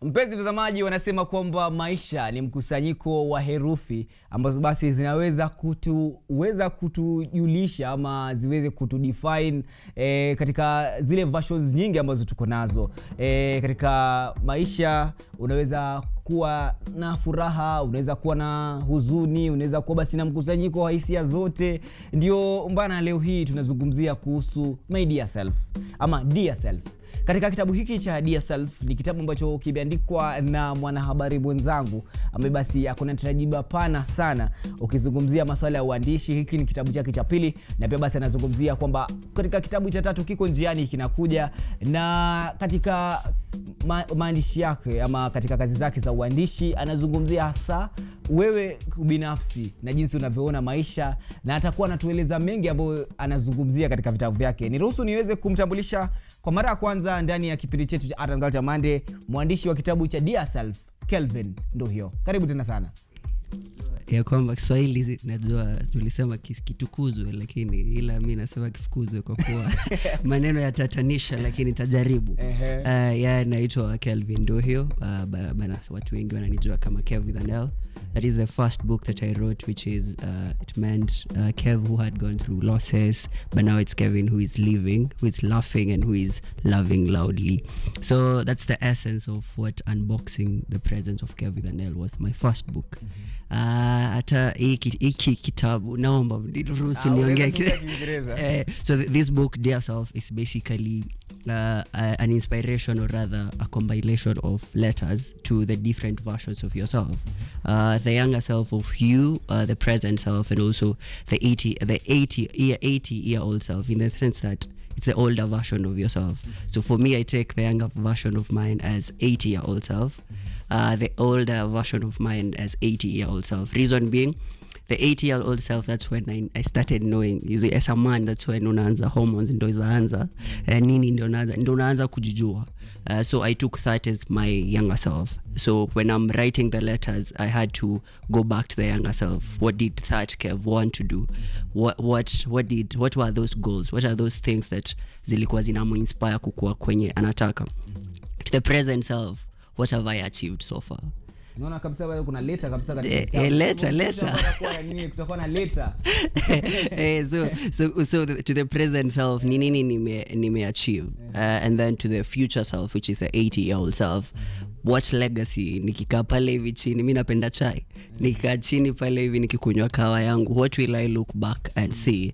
Mpenzi mtazamaji, wanasema kwamba maisha ni mkusanyiko wa herufi ambazo basi zinaweza kutujulisha ama ziweze kutudefine katika zile versions nyingi ambazo tuko nazo. Katika maisha unaweza kuwa na furaha, unaweza kuwa na huzuni, unaweza kuwa basi na mkusanyiko wa hisia zote. Ndio mbana leo hii tunazungumzia kuhusu my dear self ama dear self. Katika kitabu hiki cha Dear Self ni kitabu ambacho kimeandikwa na mwanahabari mwenzangu ambaye basi akona tajriba pana sana ukizungumzia masuala ya uandishi. Hiki ni kitabu chake cha pili, na pia basi anazungumzia kwamba katika kitabu cha tatu kiko njiani kinakuja, na katika maandishi yake ama katika kazi zake za uandishi anazungumzia hasa wewe binafsi na jinsi unavyoona maisha, na atakuwa anatueleza mengi ambayo anazungumzia katika vitabu vyake. Niruhusu niweze kumtambulisha kwa mara ya kwanza ndani ya kipindi chetu cha Art and Culture Monday mwandishi wa kitabu cha Dear Self, Kelvin Nduhiu. Karibu tena sana. Ya kwamba Kiswahili najua tulisema kitukuzwe, lakini ila mimi nasema kifukuzwe kwa kuwa maneno yatatanisha, lakini tajaribu. Naitwa Kelvin Nduhiu, bana watu wengi wananijua kama Kelvin. That is the first book that I wrote, which is it meant Kev who had gone through losses, but now it's Kevin who is living, who is laughing, and who is loving loudly. So that's the essence of what Unboxing the Presence of Kelvin was, my first book. Hata hiki kitabu naomba niruhusu niongee. So this book Dear Self is basically an inspiration, or rather a compilation of letters to the different versions of yourself. The younger self of you, the present self, and also the 80-year-old self, in the sense that it's the older version of yourself. So for me, I take the younger version of mine as 80-year-old self, the older version of mine as 80-year-old self. Reason being, the 80-year-old self, that's when I started knowing. Usually as a man, that's when unaanza hormones ndo zaanza nini ndo unaanza kujijua. So I took that as my younger self. So when I'm writing the letters, I had to go back to the younger self. What did that Kev want to do? What were those goals? What are those things that zilikuwa zinamuinspire kukua kwenye anataka? To the present self, what have I achieved so far? Unaona kabisa wewe kuna letter kabisa katika letter kutakuwa na letter. So to the present self nini nimeachieve, and then to the future self, which is the 80-year-old self, what legacy. Nikikaa pale hivi chini, mimi napenda chai, nikikaa chini pale hivi nikikunywa kawa yangu, what will I look back and see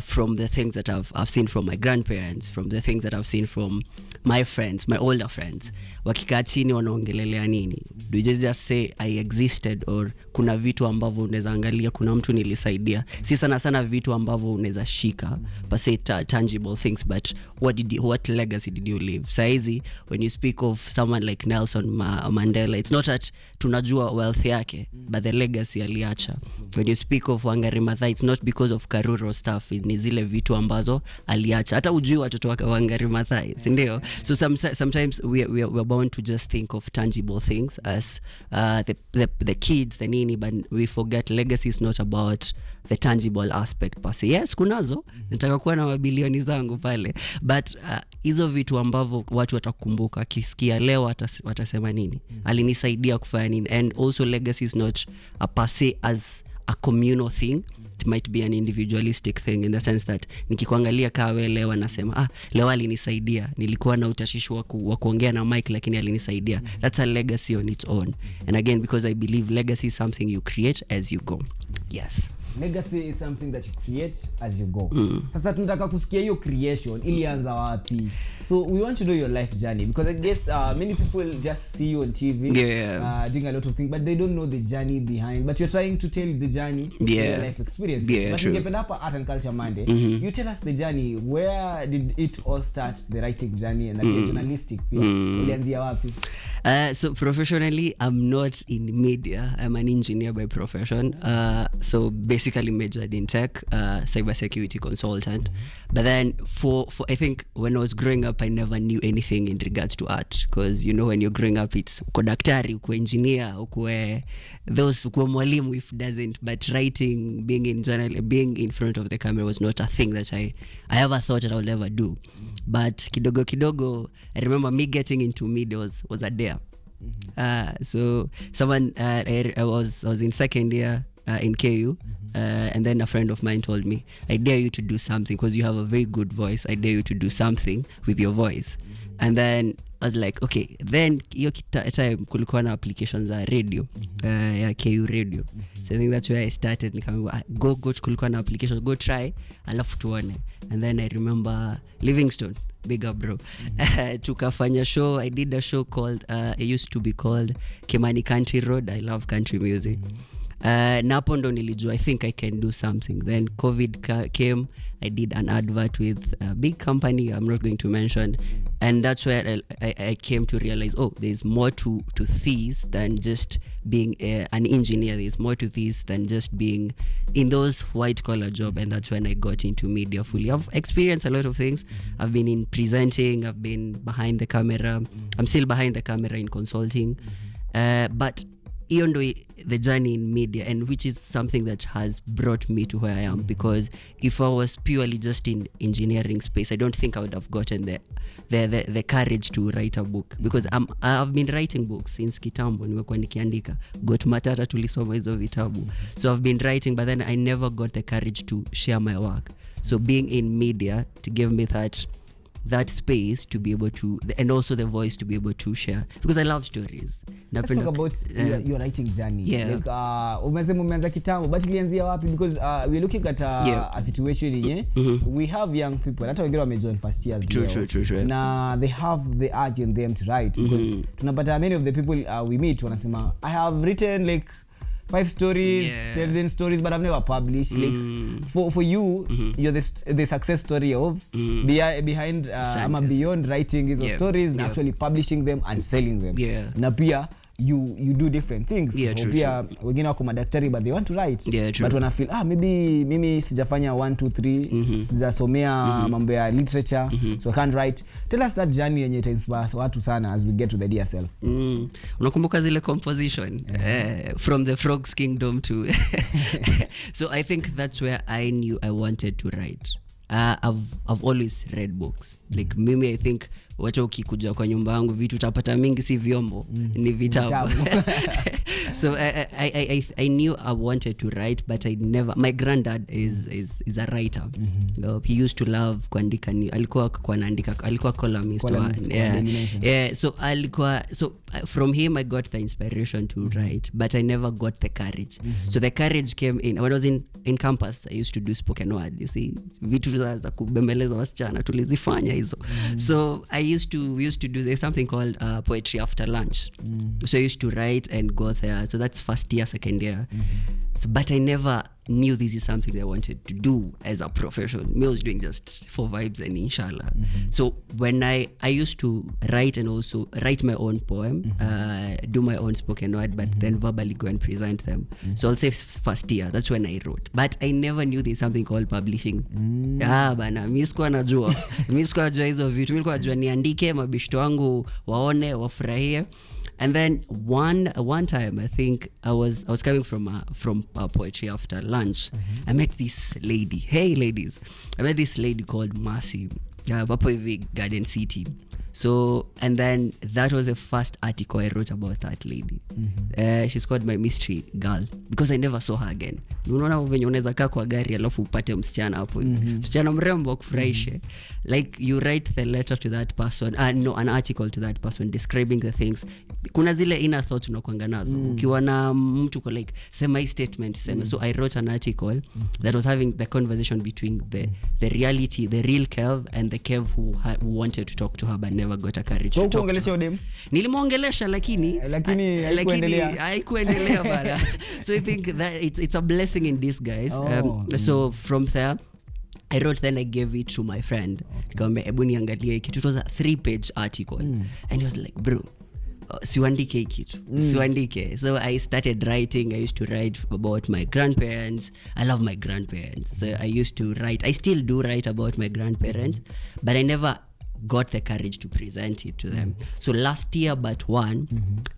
from the things that I've seen from my grandparents, from the things that I've seen from my friends, my older friends. Wakikaa chini wanaongelelea nini? Do you just say I existed, or kuna vitu ambavyo unaweza angalia kuna mtu nilisaidia? Si sana vitu ambavyo unaweza shika, but say tangible things, but what legacy did you leave? Saizi when you speak of someone like Nelson Mandela, it's not that tunajua wealth yake, but the legacy aliacha. When you speak of Wangari Maathai, it's not because of Karuro stuff, ni zile vitu ambazo aliacha. Hata ujui watoto wa Wangari Maathai, si ndio? So sometimes we're bound to just think of tangible things as the kids, the nini, but we forget legacy is not about the tangible aspect per se. Yes, kunazo, nataka kuwa na mabilioni zangu pale, but hizo vitu ambavyo watu watakumbuka kisikia leo watasema nini, alinisaidia kufanya nini. And also legacy is not a per se as a communal thing. It might be an individualistic thing, in the sense that nikikuangalia kawe leo nasema leo alinisaidia, nilikuwa na utashishi wa kuongea na mic lakini alinisaidia. That's a legacy on its own. And again, because I believe legacy is something you create as you go. Yes, legacy is something that you create as you go. Sasa tunataka kusikia hiyo creation ilianza wapi? So we want to know your life journey, because I guess many people just see you on TV doing a lot of things, but they don't know the journey behind. But you're trying to tell the journey, your life experience. But ningependa hapa Art and Culture Monday, you tell us the journey. Where did it all start, the writing journey, and the journalistic pia ilianzia wapi? So professionally, I'm not in media. I'm an engineer by profession. So basically majored in tech, cybersecurity consultant. But then for I think when I was growing up, I never knew anything in regards to art, because you know when you're growing up, it's uko daktari, uko engineer, uko mwalimu if doesn't. But writing, being in journal, being in front of the camera was not a thing that I ever thought that I would ever do. But kidogo, I remember me getting into media was a dare. So someone I was in second year in KU, and then a friend of mine told me, I dare you to do something because you have a very good voice. I dare you to do something with your voice. And then I was like, okay. Then hiyo time kulikuwa na applications za radio, ya KU radio. So I think that's where I started. Nikamwambia go kulikuwa na applications, go try alafu tuone. And then I remember Livingstone, big up bro. Tukafanya show. I did a show called it used to be called Kimani Country Road. I love country music. Napo ndo nilijua I think I can do something. Then COVID came. I did an advert with a big company I'm not going to mention, and that's where I came to realize, oh, there's more to this than just being an engineer. There's more to this than just being in those white collar job. And that's when I got into media fully. I've experienced a lot of things. I've been in presenting, I've been behind the camera. I'm still behind the camera in consulting, but even though the journey in media, and which is something that has brought me to where I am, because if I was purely just in engineering space, I don't think I would have gotten the courage to write a book, because I've been writing books since kitambo. Nimekuwa nikiandika got matata, tulisoma hizo vitabu, so I've been writing, but then I never got the courage to share my work. So being in media to give me that space to be able to, and also the voice to be able to share, because I love stories. Let's talk about your writing journey. Yeah. Like umesema umeanza kitambo, but ilianzia wapi? Because we're looking at a situation yenye we have young people, hata wengine wamejoin first years. True. Na they have the urge in them to write, because tunapata many of the people we meet wanasema I have written like 5 stories, 7 stories, but I've never published. Like for you, you're the success story of behind beyond writing these stories and actually publishing them and selling them. Na pia you do different things. Pia wengine wako madaktari but they want to write, but wana feel maybe mimi sijafanya 1 2 3 sijasomea mambo ya literature, so I can't write. Tell us that journey yenye inspire watu sana as we get to the dear self. Unakumbuka zile composition from the Frogs Kingdom to so I think that's where I knew I wanted to write. I've always read books. Like mimi, I think wacha ukikuja kwa nyumba yangu vitu utapata mingi si vyombo, ni vitabu. So I knew I wanted to write, but I never. My granddad is a writer. He used to love kuandika. Alikuwa columnist. So from him I got the inspiration to write, but I never got the courage. So the courage came in when I was in campus. I used to do spoken word. You see, vitu za kubembeleza wasichana tulizifanya hizo. So we used to do, there's something called poetry after lunch. So I used to write and go there. So that's first year, second year. So, but I never knew this is something that I wanted to do as a profession. Me, I was doing just for vibes and inshallah. So when I used to write and also write my own poem, do my own spoken word, but then verbally go and present them. So I'll say first year, that's when I wrote. But I never knew there's something called publishing. Bana, mi sikuwa najua hizo vitu. Mi nilikuwa najua niandike, mabishto wangu waone, wafurahie. And then one time, I think I was coming from poetry after lunch. I met this lady. Hey ladies, I met this lady called Mercy, Papo hivi Garden City. So, and then that was the first article I wrote about that lady. She's called my mystery girl, because I never saw her again. Unaona venye unaweza kaa kwa gari alafu upate msichana hapo. Msichana mrembo kufurahishe. Like you write the letter to that person, an article to that person describing the things. Kuna zile inner thoughts unakuanga nazo. Ukiwa na mtu kwa like semi statement sema. So I wrote an article that was having the conversation between the reality, the real Kev, and the Kev who wanted to talk to her but never got a courage to talk to her. Nilimuongelesha lakini haikuendelea bala. So I think that it's a blessing in disguise. So from there I wrote, then I gave it to my friend. Nikamwambia hebu niangalie kitu. It was a 3-page article. And he was like, bro, siwandike kitu. Siwandike. So I started writing. I used to write about my grandparents. I love my grandparents. So I used to write. I still do write about my grandparents, but I never got the courage to present it to them. So last year but one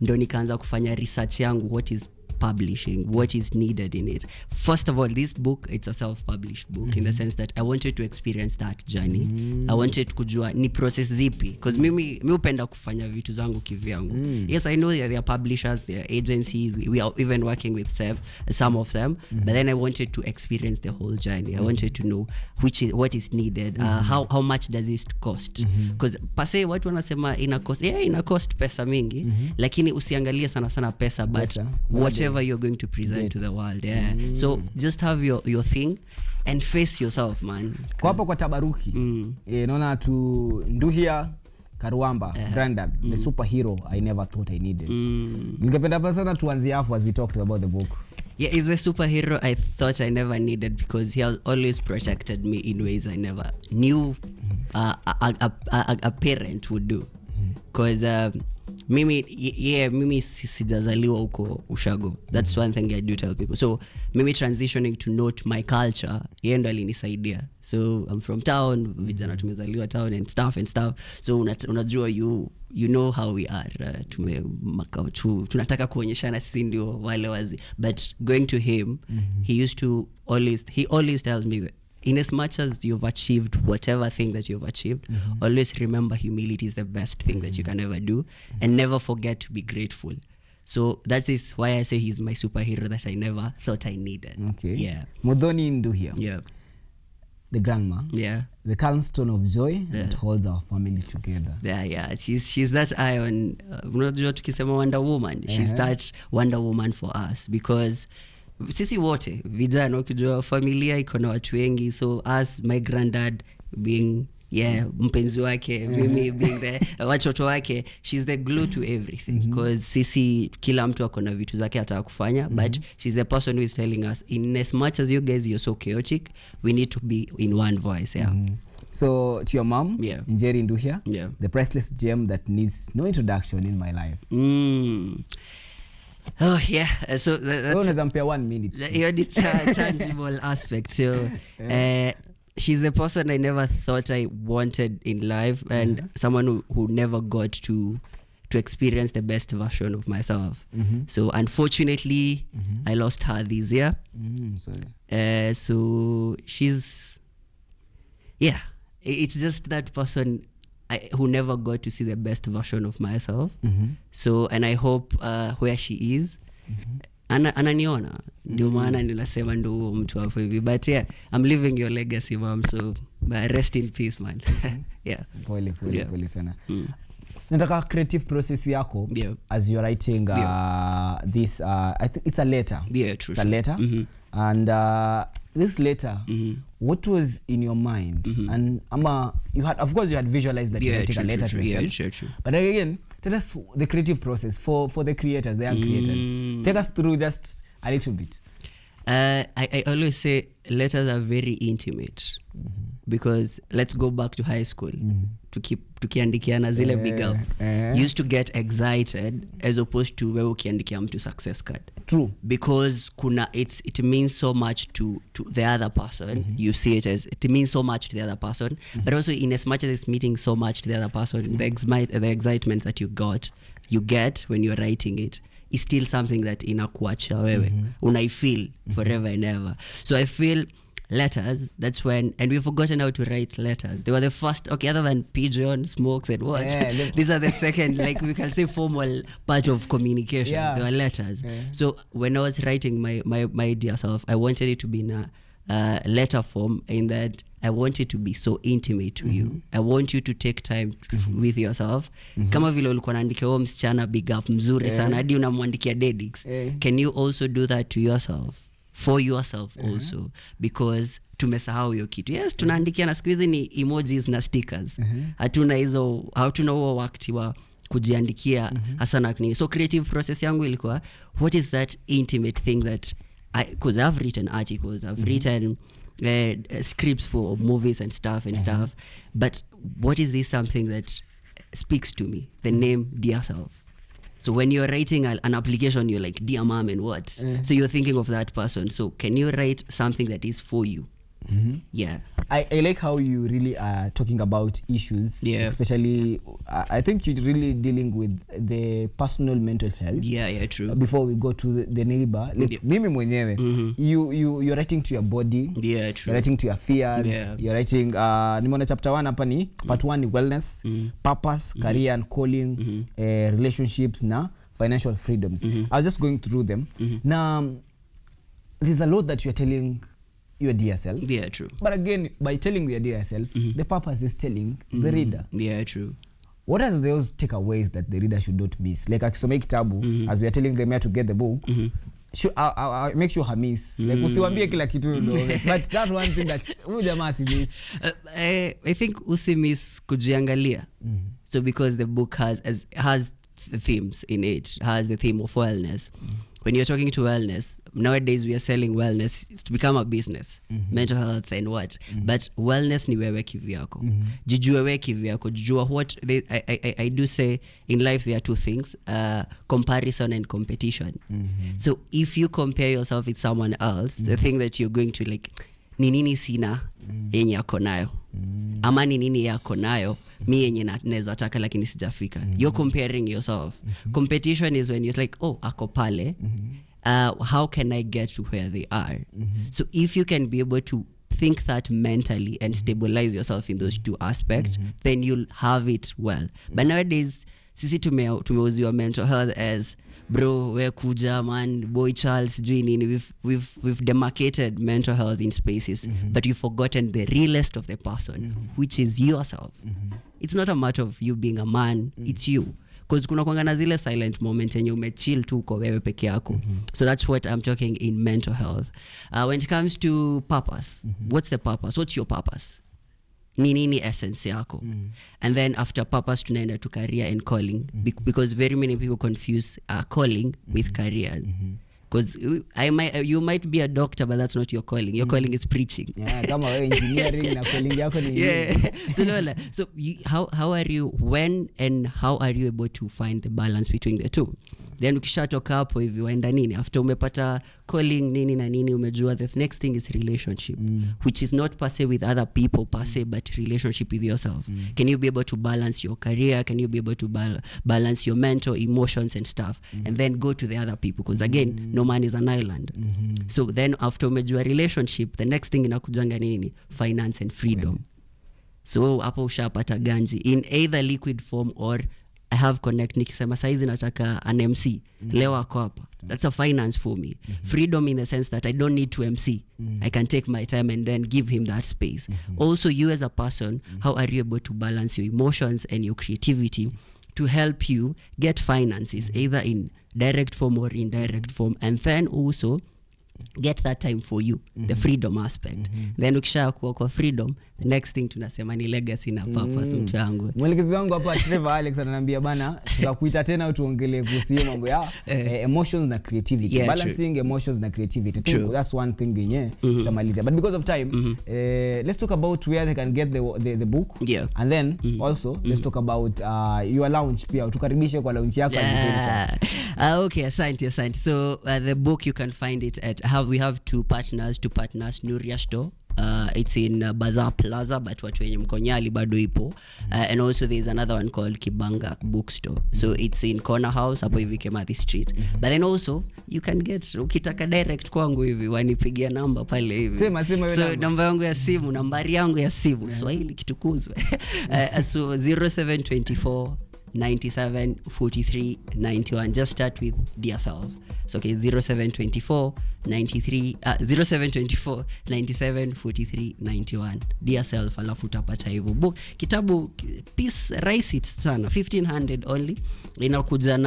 ndo nikaanza kufanya research yangu, what is publishing, what is needed in it. First of all, this book, it's a self-published book in the sense that I wanted to experience that journey. I wanted kujua ni process zipi, because mimi upenda kufanya vitu zangu kivyangu. Yes, I know there are publishers, there are agencies, we are even working with some of them, but then I wanted to experience the whole journey. I wanted to know what is needed, how much does it cost, because pase watu wanasema ina cost pesa mingi, lakini usiangalie sana pesa, but whatever you're going to present to the world. So just have your thing and face yourself, man. Kwa hapo kwa tabaruki naona tu Nduhiu Karuamba, Granddad, the superhero I never thought I needed. Ningependa sana tuanzie hapo as we talked about the book. Yeah, he's a superhero I thought I never needed, because he has always protected me in ways I never knew a parent would do. Because mimi sijazaliwa huko ushago. That's one thing I do tell people. So mimi transitioning to note my culture, yeye ndo alinisaidia. So I'm from town, vijana tumezaliwa town and stuff. So unajua you know how we are. Tunataka kuonyeshana sisi ndio wale wazi. But going to him, he always tells me that in as much as you've achieved whatever thing that you've achieved, always remember humility is the best thing that you can ever do, and never forget to be grateful. So that is why I say he's my superhero that I never thought I needed. Okay. Yeah. Muthoni Nduhiu. Yeah. The grandma. Yeah. The cornerstone of joy that holds our family together. Yeah. She's that iron. Unajua tukisema Wonder Woman. She's that Wonder Woman for us, because sisi wote vijana ukijua familia iko na watu wengi, so as my granddad being mpenzi wake, mimi being the watoto wake, she's the glue to everything, because sisi kila mtu ako na vitu zake ataka kufanya, but she's the person who is telling us, in as much as you guys you're so chaotic, we need to be in one voice. So to your mom, Njeri Nduhiu, the priceless gem that needs no introduction in my life. Oh yeah, so that's unaweza 1 minute. The tangible aspect. So she's the person I never thought I wanted in life, and someone who never got to experience the best version of myself. So unfortunately, I lost her this year. Sorry. So she's it's just that person who never got to see the best version of myself. So, and I hope where she is, ananiona, ndio maana ninasema ndo mtu hapo hivi. But yeah, I'm living your legacy, mom, so rest in peace, man. Pole sana. Nataka creative process yako as you're writing this I think it's a letter. True. It's a letter. And this letter, what was in your mind? And you had visualized that you had taken a letter to yourself. True. But again, tell us the creative process for the creators, the young creators. Take us through just a little bit. I always say letters are very intimate, because let's go back to high school. Tukiandikiana zile big up, used to get excited as opposed to wewe ukiandikia mtu success card. True. Because it means so much to the other person. You see it as it means so much to the other person, but also in as much as it's meaning so much to the other person, the excitement that you get when you're writing it is still something that inakuacha wewe unaifeel forever and ever. So I feel letters, that's when, and we've forgotten how to write letters. They were the first, other than pigeon, smokes and what, these are the second, like we can say formal part of communication. They were letters. So when I was writing my dear self, I wanted it to be in a letter form, in that I want it to be so intimate to you. I want you to take time with yourself. Kama vile ulikuwa unaandikia msichana big up mzuri sana hadi unamwandikia dedics. Can you also do that to yourself? For yourself also, because tumesahau hiyo kitu. Yes, tunaandikia na siku hizi ni emojis na stickers. Hatuna huo wakati wa kujiandikia hasa na nini. So creative process yangu ilikuwa, what is that intimate thing that because I've written articles, I've written scripts for movies and stuff, but what is this something that speaks to me? The name Dear Self. So when you're writing an application, you're like, dear mom and what? So you're thinking of that person. So can you write something that is for you? Yeah. I like how you really are talking about issues, especially I think you're really dealing with the personal mental health. Yeah, true. Before we go to the neighbor, like mimi mwenyewe, you're writing to your body. Yeah, true. You're writing to your fears. You're writing nimeona chapter 1 hapa ni part 1 ni wellness, purpose, career and calling, relationships na financial freedoms. I was just going through them. Now there's a lot that you're telling your dear self. Yeah, true. But again, by telling your dear self, the purpose is telling the reader. Yeah, true. What are those takeaways that the reader should not miss? Like akisoma kitabu, as we are telling them to get the book, I'll make sure miss. Like usiwambie kila kitu but that's one thing that jamaa miss. I think miss kujiangalia. So because the book has the themes in it, has the theme of wellness. When you're talking to wellness, nowadays we are selling wellness to become a business, mental health and what. But wellness ni wewe kivyako. Jijue wewe kivyako. Jijua what I do say in life there are two things, comparison and competition. So if you compare yourself with someone else, the thing that you're going to like, ni nini sina yenye yako nayo, ama ni nini yako nayo mi yenye naweza taka lakini sijafika. You're comparing yourself. Competition is when you're like, oh, ako pale, how can I get to where they are? So if you can be able to think that mentally and stabilize yourself in those two aspects, then you'll have it well. But nowadays sisi tumeuziwa mental health as bro, we kuja man, boy child, sijui nini. We've demarcated mental health in spaces, but you've forgotten the realest of the person, which is yourself. It's not a matter of you being a man, it's you. Because kuna kwanga na zile silent moment yenye umechill tu uko wewe peke yako. So that's what I'm talking in mental health. When it comes to purpose, what's the purpose? What's your purpose? Nini essence yako? And then after purpose tunaenda to career and calling, because very many people confuse calling with career. Because you might be a doctor, but that's not your calling. Your calling is preaching. Yeah, kama wewe engineering na calling yako ni so how are you, when and how are you able to find the balance between the two? Then ukishatoka hapo hivi waenda nini after umepata calling nini na nini, umejua the next thing is relationship, which is not per se with other people per se, but relationship with yourself. Can you be able to balance your career? Can you be able to balance your mental emotions and stuff, and then go to the other people? Because again, no man is an island. So then after umejua relationship, the next thing inakujanga nini? Finance and freedom. So hapo ushapata ganji in either liquid form or I have connect. Nikisema saizi nataka an MC, leo ako hapa, that's a finance for me. Freedom in the sense that I don't need to MC. I can take my time and then give him that space. Also, you as a person, how are you able to balance your emotions and your creativity to help you get finances, either in direct form or indirect form, and then also get that time for you, the freedom aspect. Then ukisha kwa freedom, the next thing tunasema ni legacy na purpose. Mtu wangu mwelekezi wangu hapa Trevor Alex ananiambia bana, tutakuita tena tuongelee kuhusu hiyo mambo ya emotions na creativity, balancing emotions na creativity. I think that's one thing yenye tutamalizia, but because of time let's talk about where they can get the book, and then also let's talk about your launch pia, tukaribishe kwa launch yako. Okay, asante. So the book you can find it at we have two partners Nduhiu store. It's in Bazaar Plaza, but watu wenye mkonyali bado ipo. And also there's another one called Kibanga Bookstore. So it's in Corner House hapo hivi Kimathi Street. But then also you can get, ukitaka direct kwangu hivi wanipigia namba pale hivi. So namba yangu ya simu, nambari yangu ya simu, Swahili kitukuzwe. So 0724 97 43 91. Just start with dear self. So okay, 0724 97 43 91, dear self, alafu utapata hivyo book. Kitabu piece rahisi sana, 1500 only. Inakuja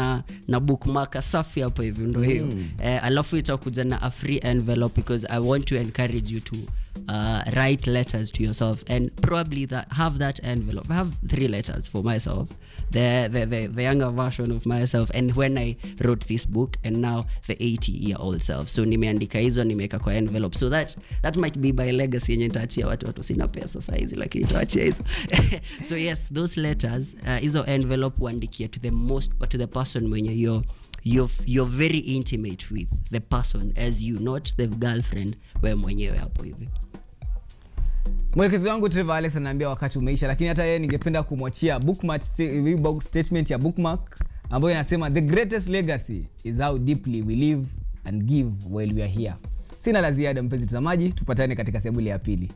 na bookmarker safi hapo hivi, ndio hiyo. Alafu itakuja na a free envelope, because I want to encourage you to write letters to yourself, and probably have that envelope. I have 3 letters for myself, the younger version of myself, and when I wrote this book, and now the 80-year-old self. So nimeandika hizo, nimeweka kwa envelope, so that might be by legacy yenye nitaachia watu sina pesa saizi, lakini nitaachia hizo. So yes, those letters, hizo envelope uandikia to the person mwenye you're very intimate with the person as you, not the girlfriend wewe mwenyewe hapo hivi. Mwelekezi wangu Trevor Alex ananiambia wakati umeisha, lakini hata yeye ningependa kumwachia bookmark statement ya bookmark ambayo inasema the greatest legacy is how deeply we live and give while we are here. Sina la ziada mpenzi mtazamaji, tupatane katika sebule ya pili.